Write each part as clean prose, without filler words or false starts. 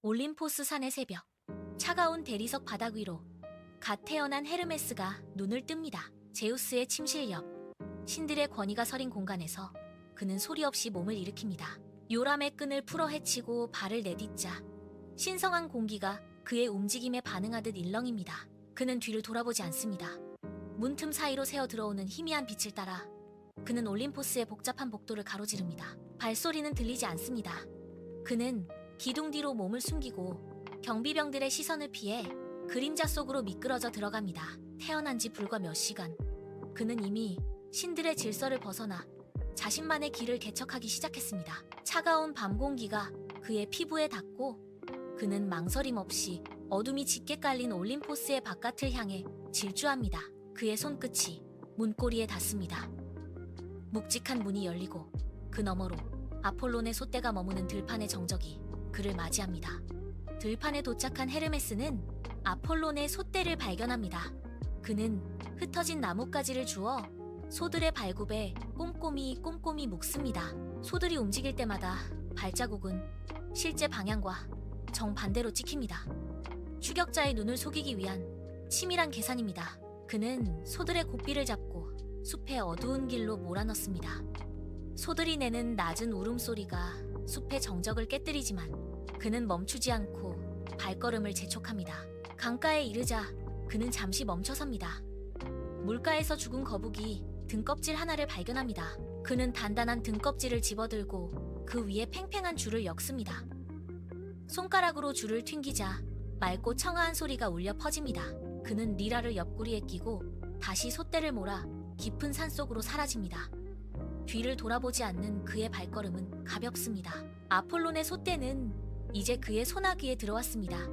올림포스 산의 새벽. 차가운 대리석 바닥 위로 갓 태어난 헤르메스가 눈을 뜹니다. 제우스의 침실 옆 신들의 권위가 서린 공간에서 그는 소리 없이 몸을 일으킵니다. 요람의 끈을 풀어 헤치고 발을 내딛자 신성한 공기가 그의 움직임에 반응하듯 일렁입니다. 그는 뒤를 돌아보지 않습니다. 문틈 사이로 새어 들어오는 희미한 빛을 따라 그는 올림포스의 복잡한 복도를 가로지릅니다. 발소리는 들리지 않습니다. 그는 기둥 뒤로 몸을 숨기고 경비병들의 시선을 피해 그림자 속으로 미끄러져 들어갑니다. 태어난 지 불과 몇 시간, 그는 이미 신들의 질서를 벗어나 자신만의 길을 개척하기 시작했습니다. 차가운 밤 공기가 그의 피부에 닿고 그는 망설임 없이 어둠이 짙게 깔린 올림포스의 바깥을 향해 질주합니다. 그의 손끝이 문고리에 닿습니다. 묵직한 문이 열리고 그 너머로 아폴론의 솥대가 머무는 들판의 정적이 그를 맞이합니다. 들판에 도착한 헤르메스는 아폴론의 솥대를 발견합니다. 그는 흩어진 나뭇가지를 주워 소들의 발굽에 꼼꼼히 묶습니다. 소들이 움직일 때마다 발자국은 실제 방향과 정반대로 찍힙니다. 추격자의 눈을 속이기 위한 치밀한 계산입니다. 그는 소들의 고삐를 잡고 숲의 어두운 길로 몰아넣습니다. 소들이 내는 낮은 울음소리가 숲의 정적을 깨뜨리지만 그는 멈추지 않고 발걸음을 재촉합니다. 강가에 이르자 그는 잠시 멈춰섭니다. 물가에서 죽은 거북이 등껍질 하나를 발견합니다. 그는 단단한 등껍질을 집어들고 그 위에 팽팽한 줄을 엮습니다. 손가락으로 줄을 튕기자 맑고 청아한 소리가 울려 퍼집니다. 그는 리라를 옆구리에 끼고 다시 솥대를 몰아 깊은 산속으로 사라집니다. 뒤를 돌아보지 않는 그의 발걸음은 가볍습니다. 아폴론의 솥대는 이제 그의 소나기에 들어왔습니다.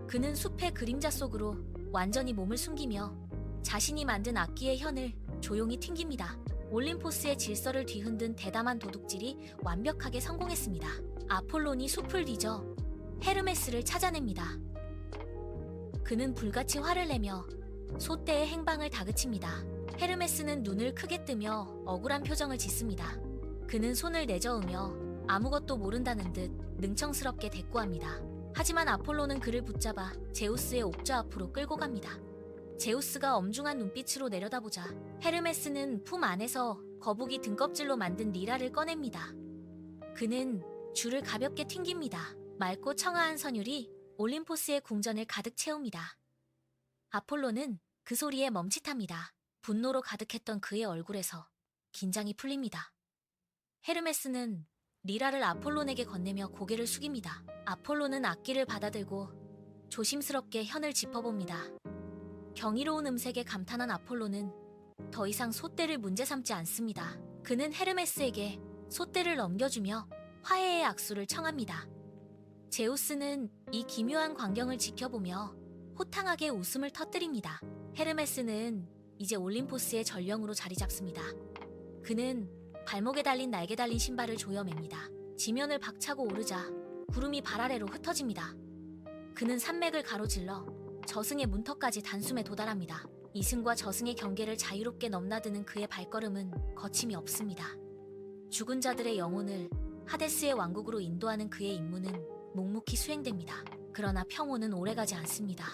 그는 숲의 그림자 속으로 완전히 몸을 숨기며 자신이 만든 악기의 현을 조용히 튕깁니다. 올림포스의 질서를 뒤흔든 대담한 도둑질이 완벽하게 성공했습니다. 아폴론이 숲을 뒤져 헤르메스를 찾아냅니다. 그는 불같이 화를 내며 솥대의 행방을 다그칩니다. 헤르메스는 눈을 크게 뜨며 억울한 표정을 짓습니다. 그는 손을 내저으며 아무것도 모른다는 듯 능청스럽게 대꾸합니다. 하지만 아폴로는 그를 붙잡아 제우스의 옥좌 앞으로 끌고 갑니다. 제우스가 엄중한 눈빛으로 내려다보자 헤르메스는 품 안에서 거북이 등껍질로 만든 리라를 꺼냅니다. 그는 줄을 가볍게 튕깁니다. 맑고 청아한 선율이 올림포스의 궁전을 가득 채웁니다. 아폴로는 그 소리에 멈칫합니다. 분노로 가득했던 그의 얼굴에서 긴장이 풀립니다. 헤르메스는 리라를 아폴론에게 건네며 고개를 숙입니다. 아폴론은 악기를 받아들고 조심스럽게 현을 짚어봅니다. 경이로운 음색에 감탄한 아폴론은 더 이상 솥대를 문제 삼지 않습니다. 그는 헤르메스에게 솥대를 넘겨주며 화해의 악수를 청합니다. 제우스는 이 기묘한 광경을 지켜보며 호탕하게 웃음을 터뜨립니다. 헤르메스는 이제 올림포스의 전령으로 자리 잡습니다. 그는 발목에 달린 날개 달린 신발을 조여맵니다. 지면을 박차고 오르자 구름이 발 아래로 흩어집니다. 그는 산맥을 가로질러 저승의 문턱까지 단숨에 도달합니다. 이승과 저승의 경계를 자유롭게 넘나드는 그의 발걸음은 거침이 없습니다. 죽은 자들의 영혼을 하데스의 왕국으로 인도하는 그의 임무는 묵묵히 수행됩니다. 그러나 평온은 오래가지 않습니다.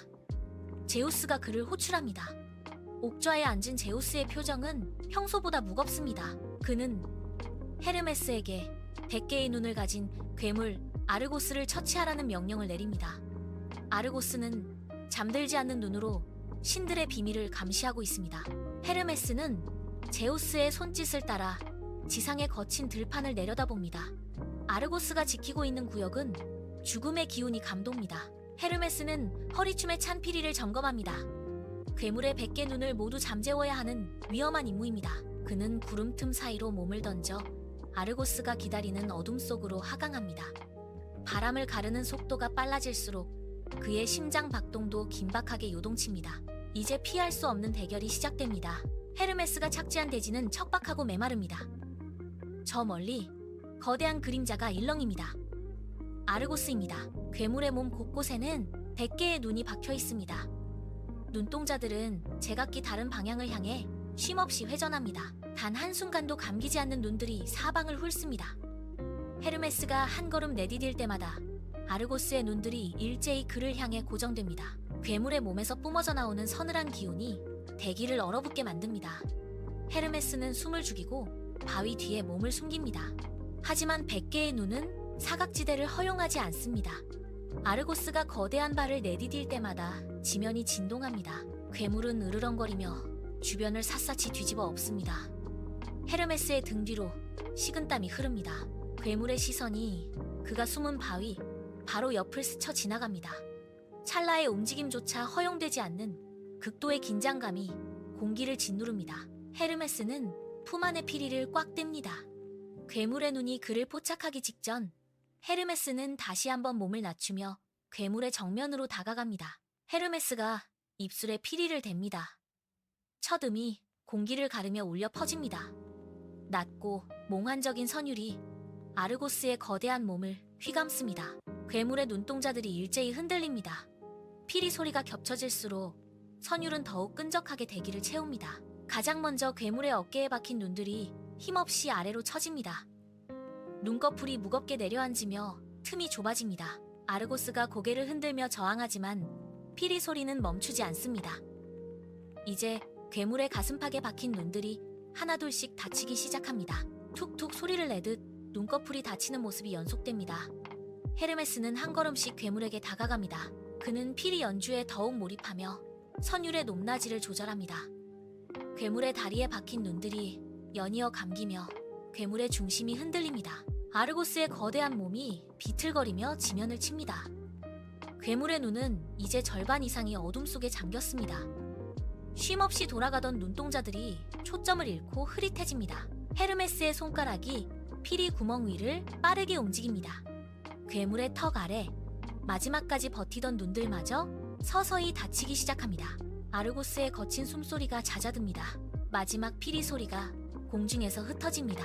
제우스가 그를 호출합니다. 옥좌에 앉은 제우스의 표정은 평소보다 무겁습니다. 그는 헤르메스에게 100개의 눈을 가진 괴물 아르고스를 처치하라는 명령을 내립니다. 아르고스는 잠들지 않는 눈으로 신들의 비밀을 감시하고 있습니다. 헤르메스는 제우스의 손짓을 따라 지상의 거친 들판을 내려다봅니다. 아르고스가 지키고 있는 구역은 죽음의 기운이 감돕니다. 헤르메스는 허리춤에 찬 피리를 점검합니다. 괴물의 100개 눈을 모두 잠재워야 하는 위험한 임무입니다. 그는 구름 틈 사이로 몸을 던져 아르고스가 기다리는 어둠 속으로 하강합니다. 바람을 가르는 속도가 빨라질수록 그의 심장 박동도 긴박하게 요동칩니다. 이제 피할 수 없는 대결이 시작됩니다. 헤르메스가 착지한 대지는 척박하고 메마릅니다. 저 멀리 거대한 그림자가 일렁입니다. 아르고스입니다. 괴물의 몸 곳곳에는 100개의 눈이 박혀 있습니다. 눈동자들은 제각기 다른 방향을 향해 쉼없이 회전합니다. 단 한순간도 감기지 않는 눈들이 사방을 훑습니다. 헤르메스가 한 걸음 내디딜 때마다 아르고스의 눈들이 일제히 그를 향해 고정됩니다. 괴물의 몸에서 뿜어져 나오는 서늘한 기운이 대기를 얼어붙게 만듭니다. 헤르메스는 숨을 죽이고 바위 뒤에 몸을 숨깁니다. 하지만 100개의 눈은 사각지대를 허용하지 않습니다. 아르고스가 거대한 발을 내디딜 때마다 지면이 진동합니다. 괴물은 으르렁거리며 주변을 샅샅이 뒤집어 엎습니다. 헤르메스의 등 뒤로 식은땀이 흐릅니다. 괴물의 시선이 그가 숨은 바위 바로 옆을 스쳐 지나갑니다. 찰나의 움직임조차 허용되지 않는 극도의 긴장감이 공기를 짓누릅니다. 헤르메스는 품 안의 피리를 꽉 뗍니다. 괴물의 눈이 그를 포착하기 직전 헤르메스는 다시 한번 몸을 낮추며 괴물의 정면으로 다가갑니다. 헤르메스가 입술에 피리를 댑니다. 첫음이 공기를 가르며 울려 퍼집니다. 낮고 몽환적인 선율이 아르고스의 거대한 몸을 휘감습니다. 괴물의 눈동자들이 일제히 흔들립니다. 피리 소리가 겹쳐질수록 선율은 더욱 끈적하게 대기를 채웁니다. 가장 먼저 괴물의 어깨에 박힌 눈들이 힘없이 아래로 처집니다. 눈꺼풀이 무겁게 내려앉으며 틈이 좁아집니다. 아르고스가 고개를 흔들며 저항하지만 피리 소리는 멈추지 않습니다. 이제 괴물의 가슴팍에 박힌 눈들이 하나둘씩 닫히기 시작합니다. 툭툭 소리를 내듯 눈꺼풀이 닫히는 모습이 연속됩니다. 헤르메스는 한 걸음씩 괴물에게 다가갑니다. 그는 피리 연주에 더욱 몰입하며 선율의 높낮이를 조절합니다. 괴물의 다리에 박힌 눈들이 연이어 감기며 괴물의 중심이 흔들립니다. 아르고스의 거대한 몸이 비틀거리며 지면을 칩니다. 괴물의 눈은 이제 절반 이상이 어둠 속에 잠겼습니다. 쉼없이 돌아가던 눈동자들이 초점을 잃고 흐릿해집니다. 헤르메스의 손가락이 피리 구멍 위를 빠르게 움직입니다. 괴물의 턱 아래 마지막까지 버티던 눈들마저 서서히 닫히기 시작합니다. 아르고스의 거친 숨소리가 잦아듭니다. 마지막 피리 소리가 공중에서 흩어집니다.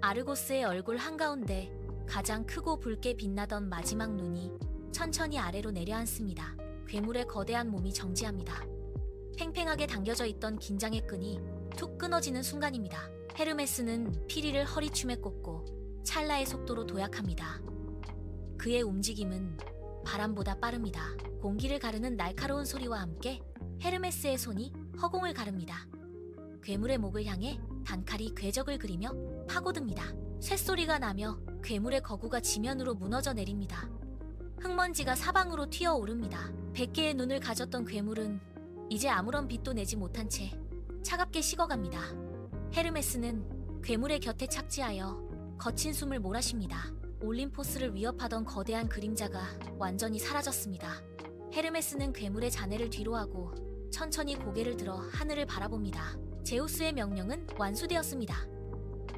아르고스의 얼굴 한가운데 가장 크고 붉게 빛나던 마지막 눈이 천천히 아래로 내려앉습니다. 괴물의 거대한 몸이 정지합니다. 팽팽하게 당겨져 있던 긴장의 끈이 툭 끊어지는 순간입니다. 헤르메스는 피리를 허리춤에 꽂고 찰나의 속도로 도약합니다. 그의 움직임은 바람보다 빠릅니다. 공기를 가르는 날카로운 소리와 함께 헤르메스의 손이 허공을 가릅니다. 괴물의 목을 향해 단칼이 궤적을 그리며 파고듭니다. 쇳소리가 나며 괴물의 거구가 지면으로 무너져 내립니다. 흙먼지가 사방으로 튀어오릅니다. 100개의 눈을 가졌던 괴물은 이제 아무런 빛도 내지 못한 채 차갑게 식어갑니다. 헤르메스는 괴물의 곁에 착지하여 거친 숨을 몰아쉽니다. 올림포스를 위협하던 거대한 그림자가 완전히 사라졌습니다. 헤르메스는 괴물의 잔해를 뒤로하고 천천히 고개를 들어 하늘을 바라봅니다. 제우스의 명령은 완수되었습니다.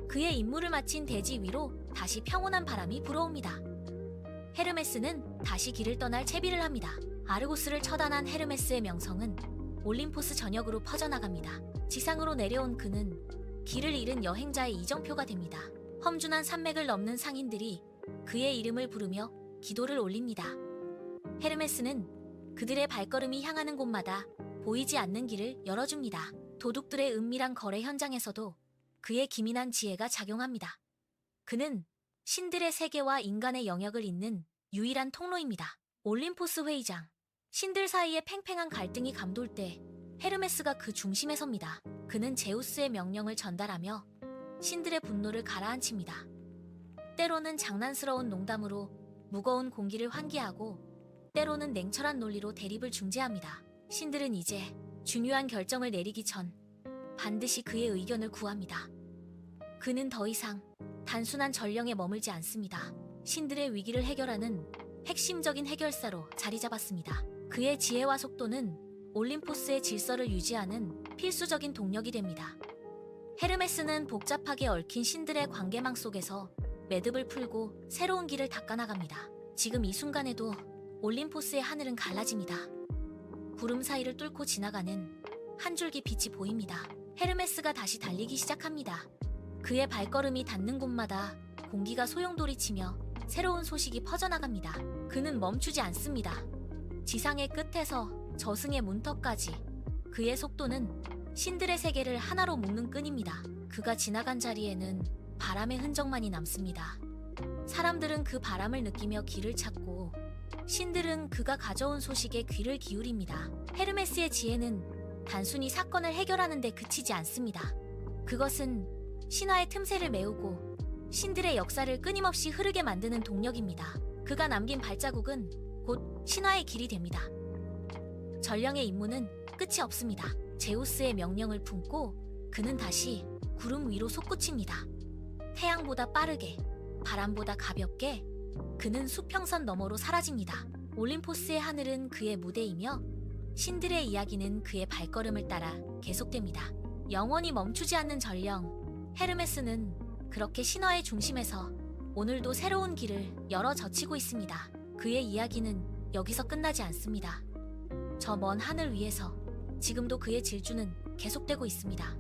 그의 임무를 마친 대지 위로 다시 평온한 바람이 불어옵니다. 헤르메스는 다시 길을 떠날 채비를 합니다. 아르고스를 처단한 헤르메스의 명성은 올림포스 전역으로 퍼져나갑니다. 지상으로 내려온 그는 길을 잃은 여행자의 이정표가 됩니다. 험준한 산맥을 넘는 상인들이 그의 이름을 부르며 기도를 올립니다. 헤르메스는 그들의 발걸음이 향하는 곳마다 보이지 않는 길을 열어줍니다. 도둑들의 은밀한 거래 현장에서도 그의 기민한 지혜가 작용합니다. 그는 신들의 세계와 인간의 영역을 잇는 유일한 통로입니다. 올림포스 회의장. 신들 사이에 팽팽한 갈등이 감돌 때 헤르메스가 그 중심에 섭니다. 그는 제우스의 명령을 전달하며 신들의 분노를 가라앉힙니다. 때로는 장난스러운 농담으로 무거운 공기를 환기하고 때로는 냉철한 논리로 대립을 중재합니다. 신들은 이제 중요한 결정을 내리기 전 반드시 그의 의견을 구합니다. 그는 더 이상 단순한 전령에 머물지 않습니다. 신들의 위기를 해결하는 핵심적인 해결사로 자리 잡았습니다. 그의 지혜와 속도는 올림포스의 질서를 유지하는 필수적인 동력이 됩니다. 헤르메스는 복잡하게 얽힌 신들의 관계망 속에서 매듭을 풀고 새로운 길을 닦아나갑니다. 지금 이 순간에도 올림포스의 하늘은 갈라집니다. 구름 사이를 뚫고 지나가는 한 줄기 빛이 보입니다. 헤르메스가 다시 달리기 시작합니다. 그의 발걸음이 닿는 곳마다 공기가 소용돌이치며 새로운 소식이 퍼져나갑니다. 그는 멈추지 않습니다. 지상의 끝에서 저승의 문턱까지 그의 속도는 신들의 세계를 하나로 묶는 끈입니다. 그가 지나간 자리에는 바람의 흔적만이 남습니다. 사람들은 그 바람을 느끼며 길을 찾고 신들은 그가 가져온 소식에 귀를 기울입니다. 헤르메스의 지혜는 단순히 사건을 해결하는 데 그치지 않습니다. 그것은 신화의 틈새를 메우고 신들의 역사를 끊임없이 흐르게 만드는 동력입니다. 그가 남긴 발자국은 곧 신화의 길이 됩니다. 전령의 임무는 끝이 없습니다. 제우스의 명령을 품고 그는 다시 구름 위로 솟구칩니다. 태양보다 빠르게, 바람보다 가볍게 그는 수평선 너머로 사라집니다. 올림포스의 하늘은 그의 무대이며 신들의 이야기는 그의 발걸음을 따라 계속됩니다. 영원히 멈추지 않는 전령 헤르메스는 그렇게 신화의 중심에서 오늘도 새로운 길을 열어 젖히고 있습니다. 그의 이야기는 여기서 끝나지 않습니다. 저 먼 하늘 위에서 지금도 그의 질주는 계속되고 있습니다.